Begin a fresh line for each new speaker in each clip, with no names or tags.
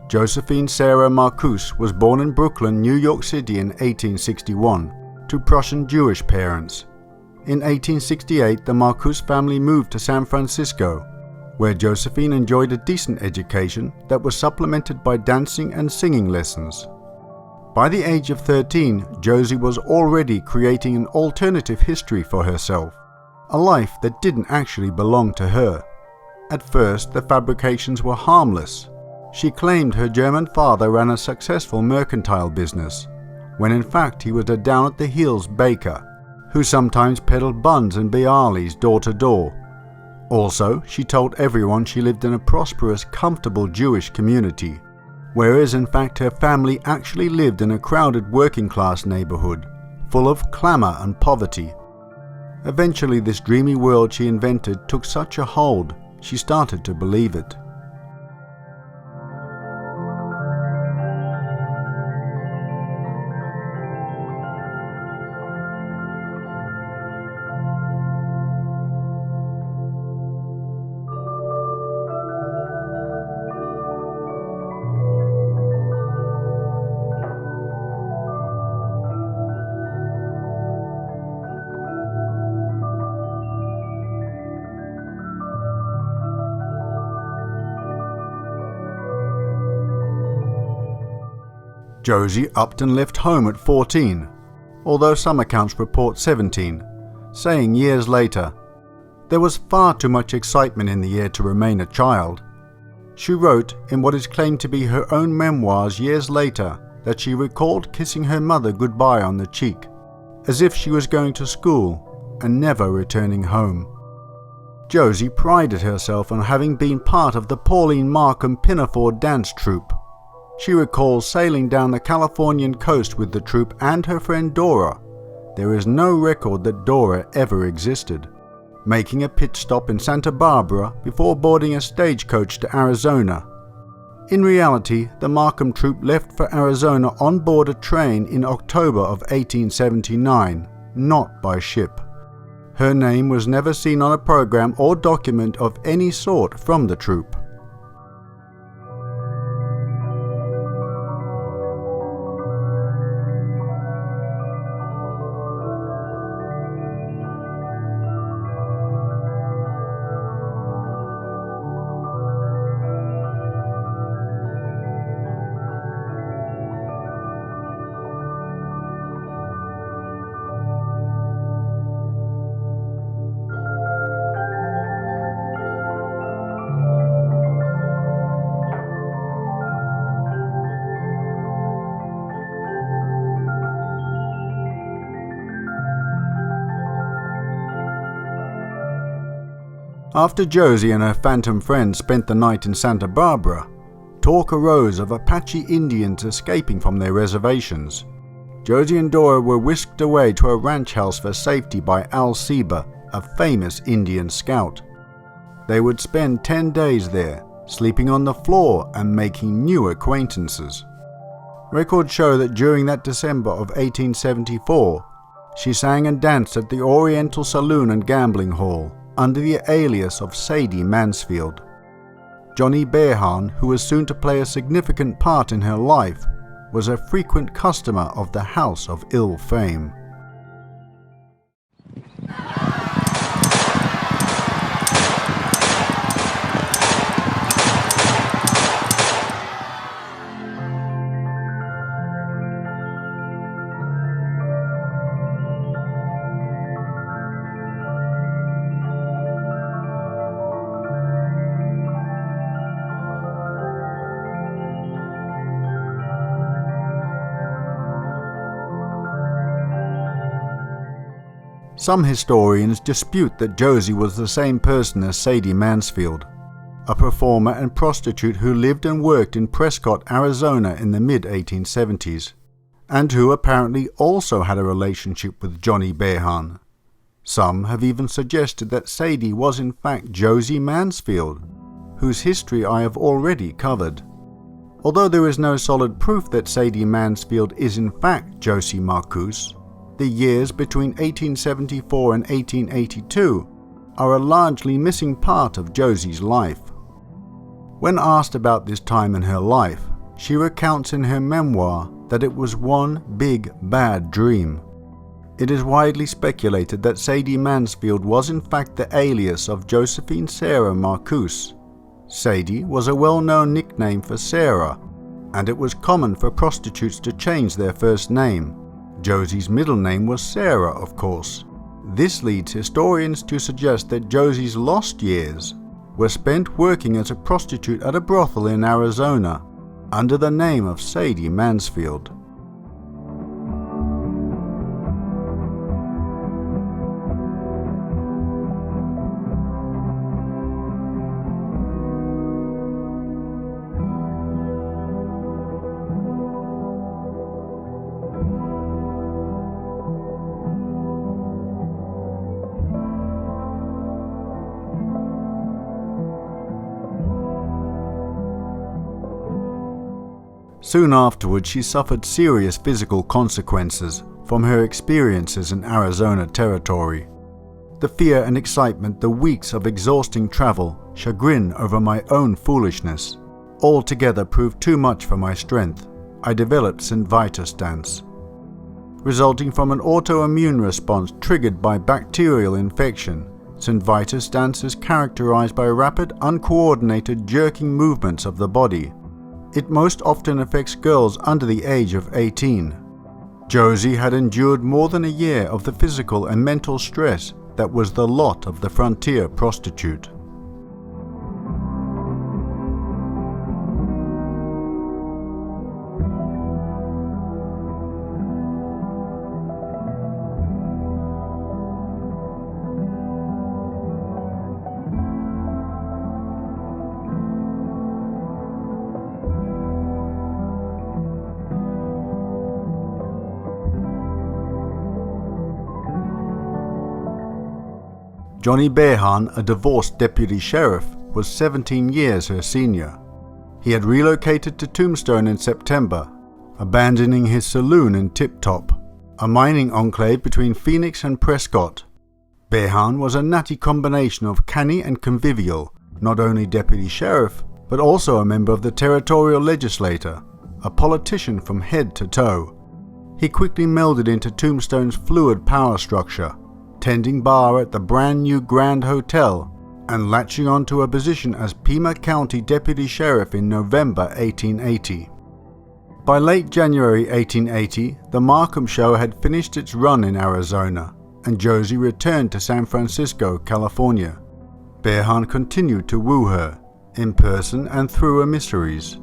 Josephine Sarah Marcuse was born in Brooklyn, New York City in 1861 to Prussian Jewish parents. In 1868, the Marcuse family moved to San Francisco, where Josephine enjoyed a decent education that was supplemented by dancing and singing lessons. By the age of 13, Josie was already creating an alternative history for herself, a life that didn't actually belong to her. At first, the fabrications were harmless. She claimed her German father ran a successful mercantile business, when in fact he was a down-at-the-heels baker, who sometimes peddled buns and bialys door to door. Also, she told everyone she lived in a prosperous, comfortable Jewish community, whereas in fact her family actually lived in a crowded working-class neighborhood, full of clamor and poverty. Eventually, this dreamy world she invented took such a hold, she started to believe it. Josie upped and left home at 14, although some accounts report 17, saying years later, "There was far too much excitement in the air to remain a child." She wrote in what is claimed to be her own memoirs years later that she recalled kissing her mother goodbye on the cheek, as if she was going to school and never returning home. Josie prided herself on having been part of the Pauline Markham Pinafore dance troupe. She recalls sailing down the Californian coast with the troupe and her friend Dora. There is no record that Dora ever existed, making a pit stop in Santa Barbara before boarding a stagecoach to Arizona. In reality, the Markham troupe left for Arizona on board a train in October of 1879, not by ship. Her name was never seen on a program or document of any sort from the troupe. After Josie and her phantom friends spent the night in Santa Barbara, talk arose of Apache Indians escaping from their reservations. Josie and Dora were whisked away to a ranch house for safety by Al Seba, a famous Indian scout. They would spend 10 days there, sleeping on the floor and making new acquaintances. Records show that during that December of 1874, she sang and danced at the Oriental Saloon and Gambling Hall, under the alias of Sadie Mansfield. Johnny Behan, who was soon to play a significant part in her life, was a frequent customer of the House of Ill fame. Some historians dispute that Josie was the same person as Sadie Mansfield, a performer and prostitute who lived and worked in Prescott, Arizona in the mid-1870s, and who apparently also had a relationship with Johnny Behan. Some have even suggested that Sadie was in fact Josie Mansfield, whose history I have already covered. Although there is no solid proof that Sadie Mansfield is in fact Josie Marcuse, the years between 1874 and 1882 are a largely missing part of Josie's life. When asked about this time in her life, She recounts in her memoir that it was one big bad dream. It is widely speculated that Sadie Mansfield was in fact the alias of Josephine Sarah Marcuse. Sadie was a well-known nickname for Sarah, and it was common for prostitutes to change their first name. Josie's middle name was Sarah, of course. This leads historians to suggest that Josie's lost years were spent working as a prostitute at a brothel in Arizona under the name of Sadie Mansfield. Soon afterwards, she suffered serious physical consequences from her experiences in Arizona territory. The fear and excitement, the weeks of exhausting travel, chagrin over my own foolishness, all together proved too much for my strength. I developed St. Vitus dance. Resulting from an autoimmune response triggered by bacterial infection, St. Vitus dance is characterized by rapid, uncoordinated jerking movements of the body. It most often affects girls under the age of 18. Josie had endured more than a year of the physical and mental stress that was the lot of the frontier prostitute. Johnny Behan, a divorced deputy sheriff, was 17 years her senior. He had relocated to Tombstone in September, abandoning his saloon in Tip Top, a mining enclave between Phoenix and Prescott. Behan was a nutty combination of canny and convivial, not only deputy sheriff, but also a member of the territorial legislature, a politician from head to toe. He quickly melded into Tombstone's fluid power structure, tending bar at the brand new Grand Hotel and latching onto a position as Pima County Deputy Sheriff in November 1880. By late January 1880, the Markham Show had finished its run in Arizona, and Josie returned to San Francisco, California. Behan continued to woo her, in person and through emissaries.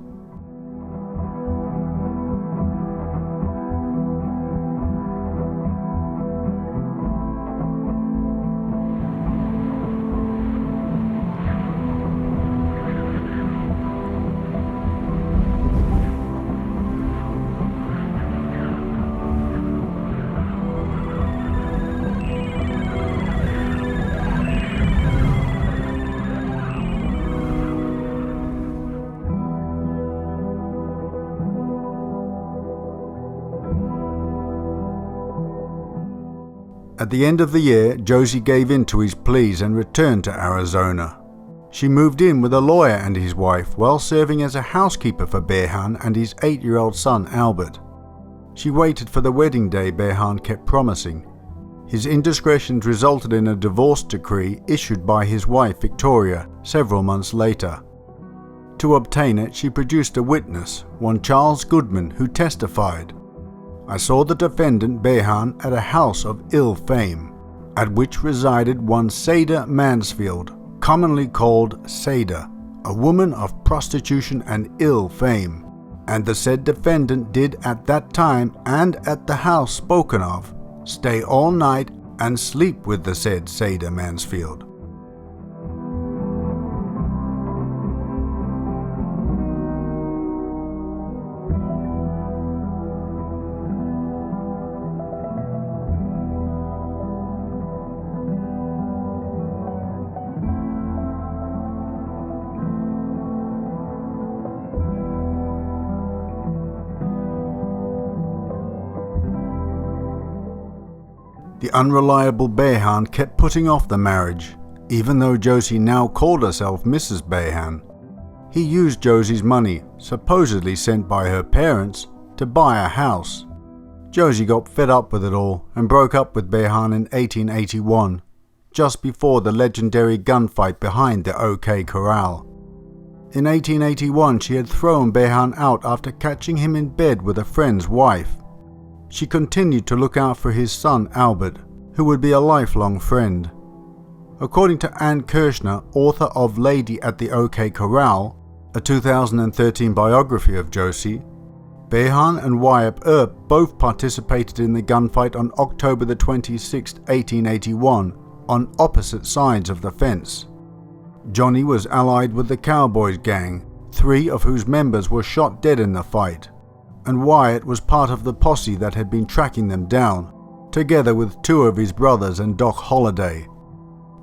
At the end of the year, Josie gave in to his pleas and returned to Arizona. She moved in with a lawyer and his wife while serving as a housekeeper for Behan and his 8-year-old son Albert. She waited for the wedding day Behan kept promising. His indiscretions resulted in a divorce decree issued by his wife Victoria several months later. To obtain it, she produced a witness, one Charles Goodman, who testified, "I saw the defendant Behan at a house of ill fame, at which resided one Sada Mansfield, commonly called Sada, a woman of prostitution and ill fame, and the said defendant did at that time and at the house spoken of stay all night and sleep with the said Sada Mansfield." The unreliable Behan kept putting off the marriage, even though Josie now called herself Mrs. Behan. He used Josie's money, supposedly sent by her parents, to buy a house. Josie got fed up with it all and broke up with Behan in 1881, just before the legendary gunfight behind the OK Corral. In 1881, she had thrown Behan out after catching him in bed with a friend's wife. She continued to look out for his son Albert, who would be a lifelong friend. According to Ann Kirshner, author of Lady at the OK Corral, a 2013 biography of Josie, Behan and Wyatt Earp both participated in the gunfight on October 26, 1881, on opposite sides of the fence. Johnny was allied with the Cowboys gang, 3 of whose members were shot dead in the fight, and Wyatt was part of the posse that had been tracking them down, together with 2 of his brothers and Doc Holliday.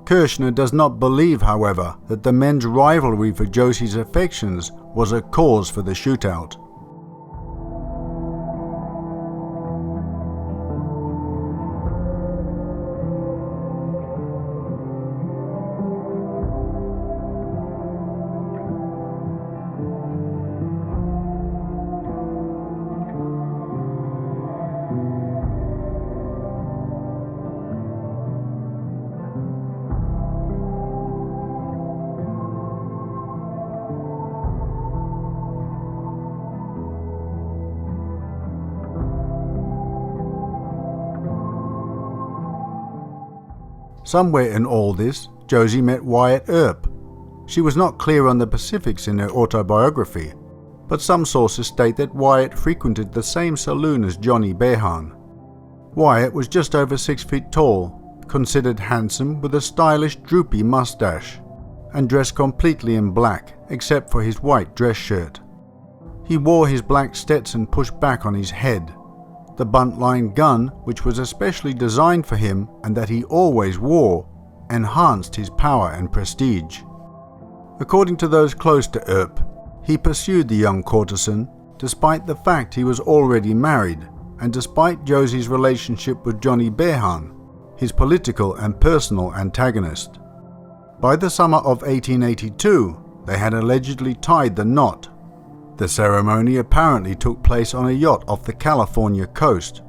Kirshner does not believe, however, that the men's rivalry for Josie's affections was a cause for the shootout. Somewhere in all this, Josie met Wyatt Earp. She was not clear on the specifics in her autobiography, but some sources state that Wyatt frequented the same saloon as Johnny Behan. Wyatt was just over 6 feet tall, considered handsome with a stylish droopy mustache, and dressed completely in black except for his white dress shirt. He wore his black Stetson pushed back on his head. The buntline gun, which was especially designed for him and that he always wore, enhanced his power and prestige. According to those close to Earp, he pursued the young courtesan despite the fact he was already married and despite Josie's relationship with Johnny Behan, his political and personal antagonist. By the summer of 1882, they had allegedly tied the knot. The ceremony apparently took place on a yacht off the California coast,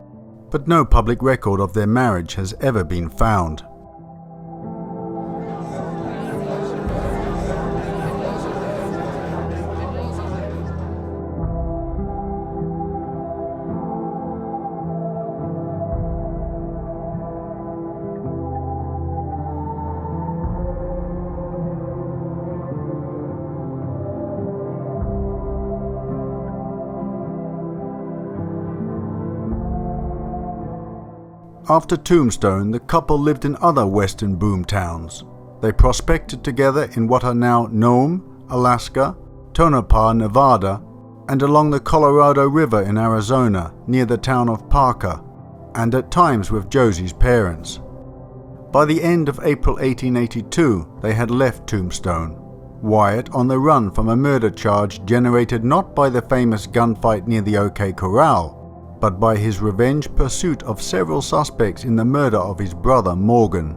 but no public record of their marriage has ever been found. After Tombstone, the couple lived in other western boom towns. They prospected together in what are now Nome, Alaska, Tonopah, Nevada, and along the Colorado River in Arizona near the town of Parker, and at times with Josie's parents. By the end of April 1882, they had left Tombstone, Wyatt on the run from a murder charge generated not by the famous gunfight near the OK Corral, but by his revenge pursuit of several suspects in the murder of his brother Morgan.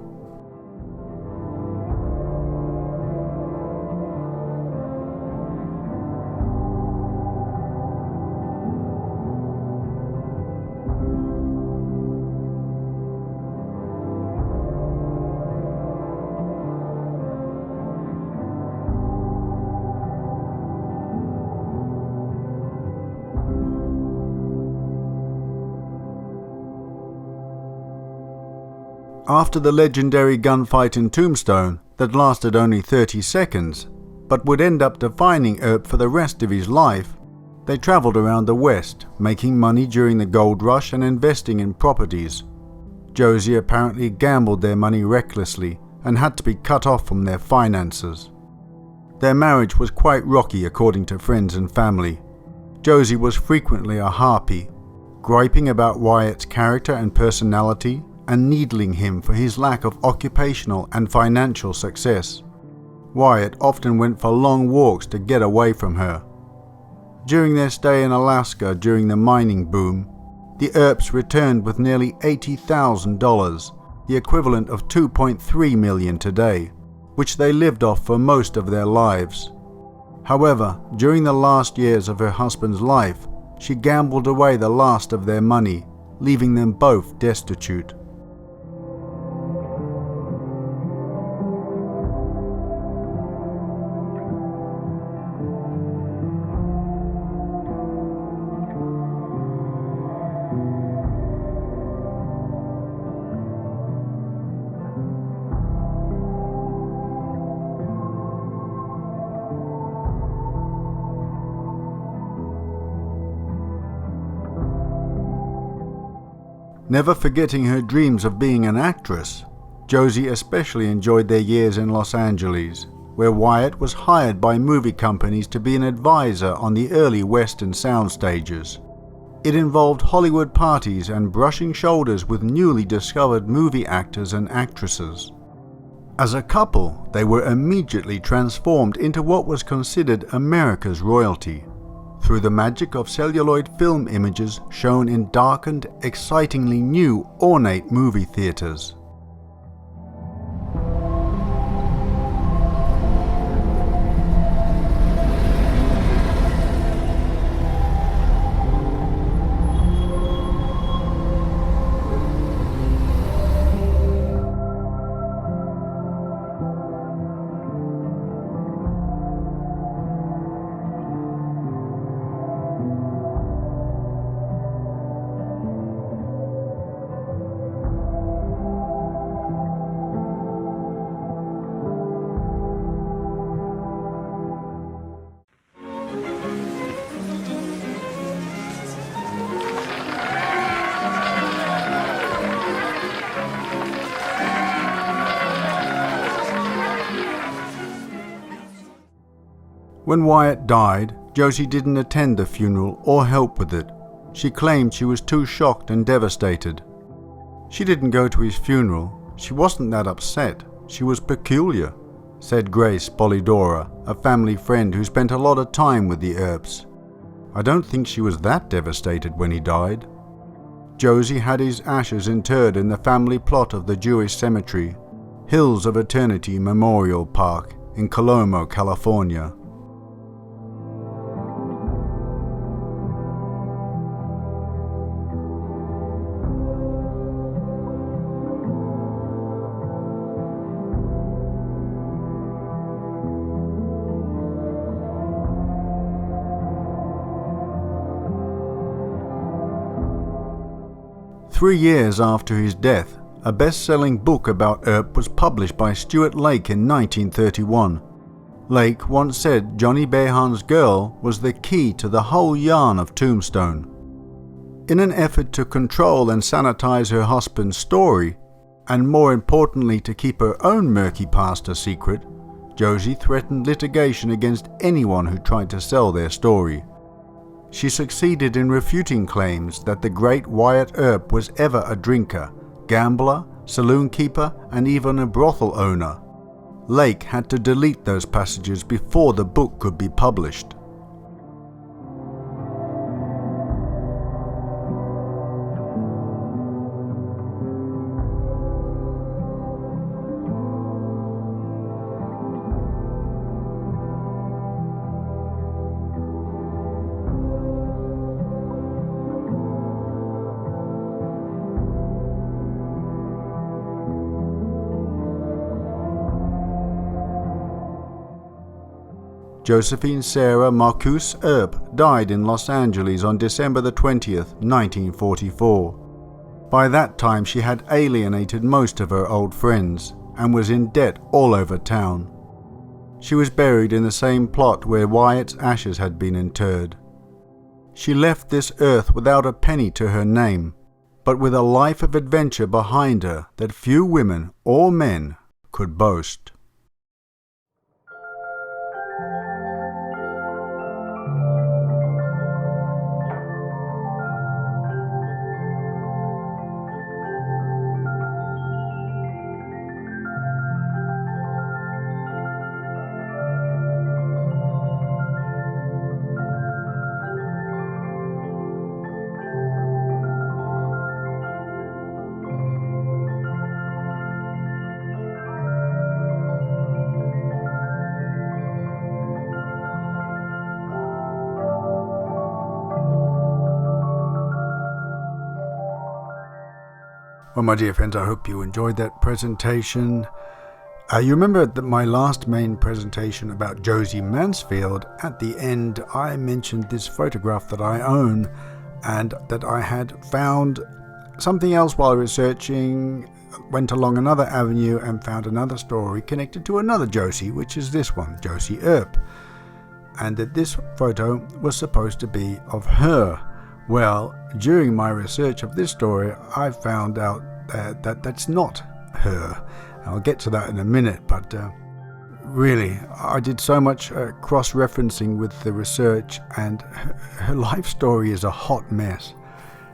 After the legendary gunfight in Tombstone that lasted only 30 seconds, but would end up defining Earp for the rest of his life, they travelled around the West, making money during the gold rush and investing in properties. Josie apparently gambled their money recklessly and had to be cut off from their finances. Their marriage was quite rocky according to friends and family. Josie was frequently a harpy, griping about Wyatt's character and personality and needling him for his lack of occupational and financial success. Wyatt often went for long walks to get away from her. During their stay in Alaska during the mining boom, the Earps returned with nearly $80,000, the equivalent of $2.3 million today, which they lived off for most of their lives. However, during the last years of her husband's life, she gambled away the last of their money, leaving them both destitute. Never forgetting her dreams of being an actress, Josie especially enjoyed their years in Los Angeles, where Wyatt was hired by movie companies to be an advisor on the early Western sound stages. It involved Hollywood parties and brushing shoulders with newly discovered movie actors and actresses. As a couple, they were immediately transformed into what was considered America's royalty, through the magic of celluloid film images shown in darkened, excitingly new, ornate movie theaters. When Wyatt died, Josie didn't attend the funeral or help with it. She claimed she was too shocked and devastated. She didn't go to his funeral. She wasn't that upset. She was peculiar, said Grace Polidora, a family friend who spent a lot of time with the Earps. I don't think she was that devastated when he died. Josie had his ashes interred in the family plot of the Jewish cemetery, Hills of Eternity Memorial Park in Coloma, California. Three years after his death, a best-selling book about Earp was published by Stuart Lake in 1931. Lake once said Johnny Behan's girl was the key to the whole yarn of Tombstone. In an effort to control and sanitize her husband's story, and more importantly to keep her own murky past a secret, Josie threatened litigation against anyone who tried to sell their story. She succeeded in refuting claims that the great Wyatt Earp was ever a drinker, gambler, saloon keeper, and even a brothel owner. Lake had to delete those passages before the book could be published. Josephine Sarah Marcuse Earp died in Los Angeles on December 20th, 1944. By that time she had alienated most of her old friends and was in debt all over town. She was buried in the same plot where Wyatt's ashes had been interred. She left this earth without a penny to her name, but with a life of adventure behind her that few women or men could boast. Well, my dear friends, I hope you enjoyed that presentation. You remember that my last main presentation about Josie Mansfield, at the end I mentioned this photograph that I own and that I had found something else while researching, went along another avenue and found another story connected to another Josie, which is this one, Josie Earp, and that this photo was supposed to be of her. Well, during my research of this story, I found out that that's not her. I'll get to that in a minute, but really, I did so much cross-referencing with the research, and her life story is a hot mess.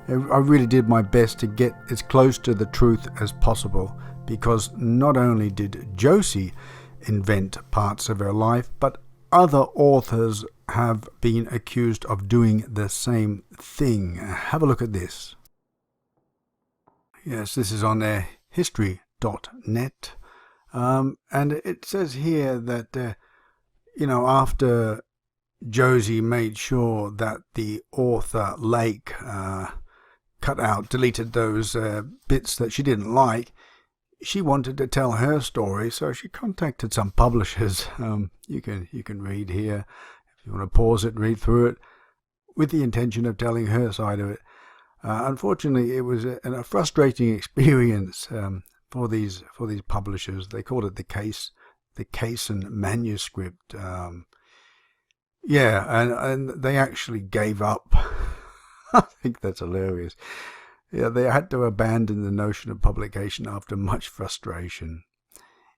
I really did my best to get as close to the truth as possible, because not only did Josie invent parts of her life, but other authors have been accused of doing the same thing. Have a look at this. Yes, this is on history.net. And it says here that, after Josie made sure that the author Lake deleted those bits that she didn't like, she wanted to tell her story, so she contacted some publishers. You can read here if you want to pause it and read through it, with the intention of telling her side of it. Unfortunately, it was a frustrating experience for these publishers. They called it the Kaysen manuscript. And they actually gave up. I think that's hilarious. Yeah, they had to abandon the notion of publication after much frustration.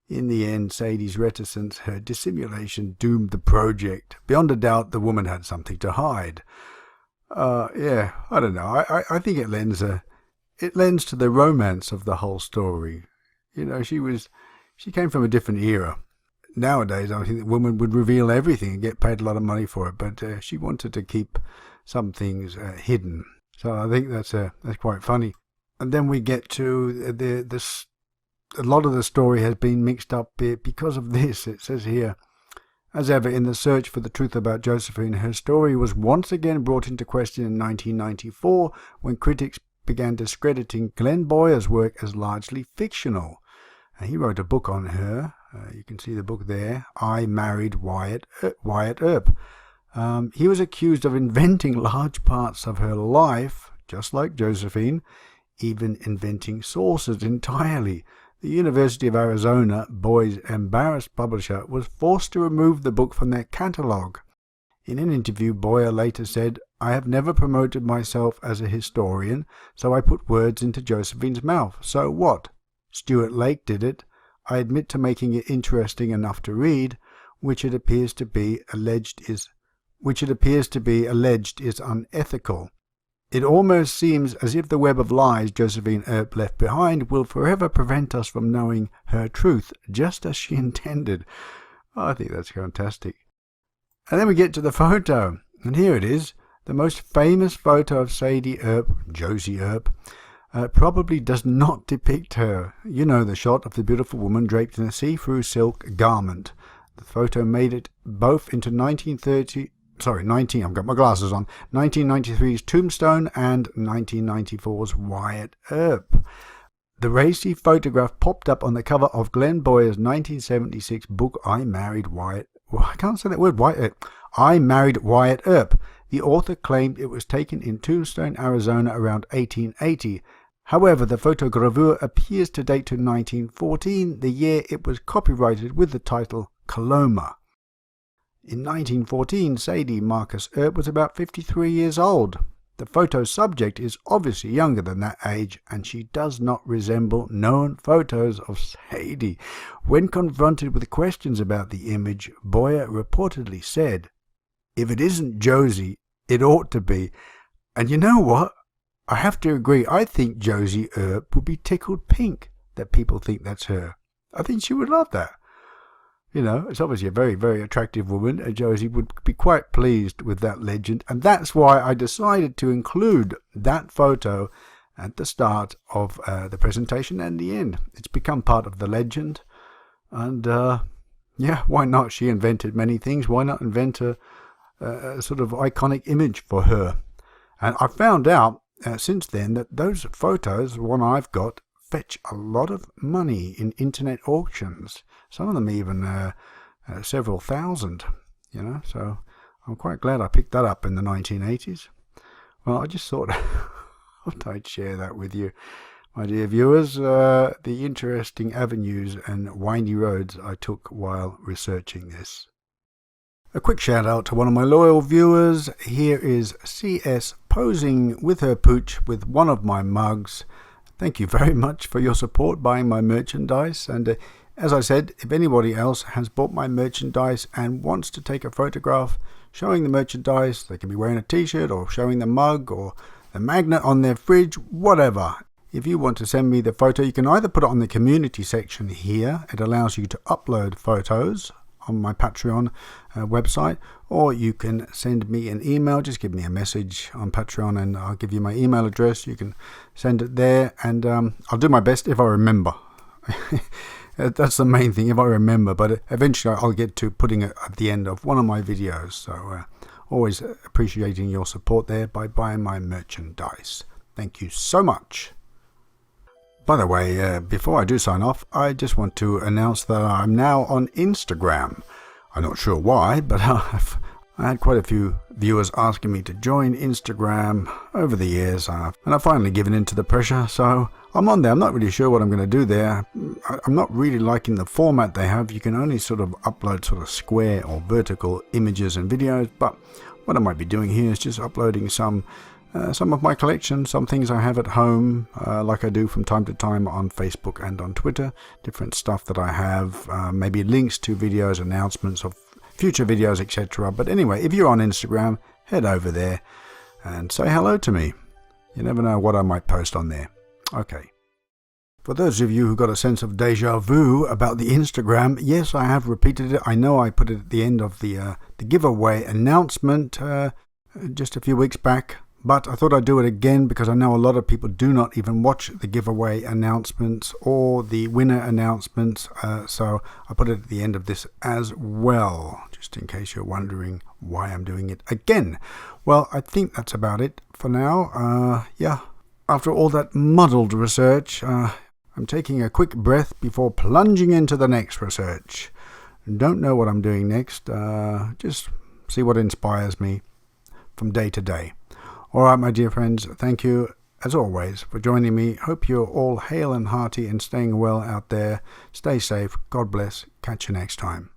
In the end, Sadie's reticence, her dissimulation, doomed the project. Beyond a doubt, the woman had something to hide. I don't know. I think it lends to the romance of the whole story. She came from a different era. Nowadays, I think the woman would reveal everything and get paid a lot of money for it, but she wanted to keep some things hidden. So I think that's quite funny. And then we get to this. A lot of the story has been mixed up because of this. It says here, as ever, in the search for the truth about Josephine, her story was once again brought into question in 1994 when critics began discrediting Glenn Boyer's work as largely fictional. He wrote a book on her. You can see the book there, I Married Wyatt Earp. He was accused of inventing large parts of her life, just like Josephine, even inventing sources entirely. The University of Arizona, Boy's embarrassed publisher, was forced to remove the book from their catalogue. In an interview, Boyer later said, I have never promoted myself as a historian, so I put words into Josephine's mouth. So what? Stuart Lake did it. I admit to making it interesting enough to read, which it appears to be alleged is unethical. It almost seems as if the web of lies Josephine Earp left behind will forever prevent us from knowing her truth, just as she intended. I think that's fantastic. And then we get to the photo, and here it is, the most famous photo of Sadie Earp, Josie Earp, probably does not depict her. You know the shot of the beautiful woman draped in a see-through silk garment. The photo made it both into 1993's Tombstone and 1994's Wyatt Earp. The racy photograph popped up on the cover of Glenn Boyer's 1976 book I Married Wyatt Earp. The author claimed it was taken in Tombstone, Arizona around 1880. However, the photogravure appears to date to 1914, the year it was copyrighted with the title Coloma. In 1914, Sadie Marcus Earp was about 53 years old. The photo subject is obviously younger than that age, and she does not resemble known photos of Sadie. When confronted with questions about the image, Boyer reportedly said, "If it isn't Josie, it ought to be." And you know what? I have to agree. I think Josie Earp would be tickled pink that people think that's her. I think she would love that. It's obviously a very, very attractive woman, and Josie would be quite pleased with that legend. And that's why I decided to include that photo at the start of the presentation and the end. It's become part of the legend. And, why not? She invented many things. Why not invent a sort of iconic image for her? And I found out since then that those photos, the one I've got, fetch a lot of money in internet auctions. Some of them even several thousand, so I'm quite glad I picked that up in the 1980s. Well, I just thought I'd share that with you, my dear viewers, the interesting avenues and windy roads I took while researching this. A quick shout out to one of my loyal viewers. Here is CS posing with her pooch with one of my mugs. Thank you very much for your support buying my merchandise, and as I said, if anybody else has bought my merchandise and wants to take a photograph showing the merchandise, they can be wearing a t-shirt or showing the mug or the magnet on their fridge, whatever. If you want to send me the photo, you can either put it on the community section here. It allows you to upload photos on my Patreon website, or you can send me an email. Just give me a message on Patreon and I'll give you my email address. You can send it there, and I'll do my best if I remember. That's the main thing, if I remember, but eventually I'll get to putting it at the end of one of my videos. So always appreciating your support there by buying my merchandise. Thank you so much. By the way, before I do sign off, I just want to announce that I'm now on Instagram. I'm not sure why, but I had quite a few viewers asking me to join Instagram over the years, and I've finally given in to the pressure, so I'm on there. I'm not really sure what I'm going to do there. I'm not really liking the format they have. You can only sort of upload sort of square or vertical images and videos, but what I might be doing here is just uploading some of my collection, some things I have at home, like I do from time to time on Facebook and on Twitter, different stuff that I have, maybe links to videos, announcements of future videos, etc. But anyway, if you're on Instagram, head over there and say hello to me. You never know what I might post on there. Okay. For those of you who got a sense of deja vu about the Instagram, yes, I have repeated it. I know I put it at the end of the giveaway announcement just a few weeks back. But I thought I'd do it again because I know a lot of people do not even watch the giveaway announcements or the winner announcements. So I put it at the end of this as well, just in case you're wondering why I'm doing it again. Well, I think that's about it for now. Yeah, after all that muddled research, I'm taking a quick breath before plunging into the next research. Don't know what I'm doing next. Just see what inspires me from day to day. All right, my dear friends, thank you, as always, for joining me. Hope you're all hale and hearty and staying well out there. Stay safe. God bless. Catch you next time.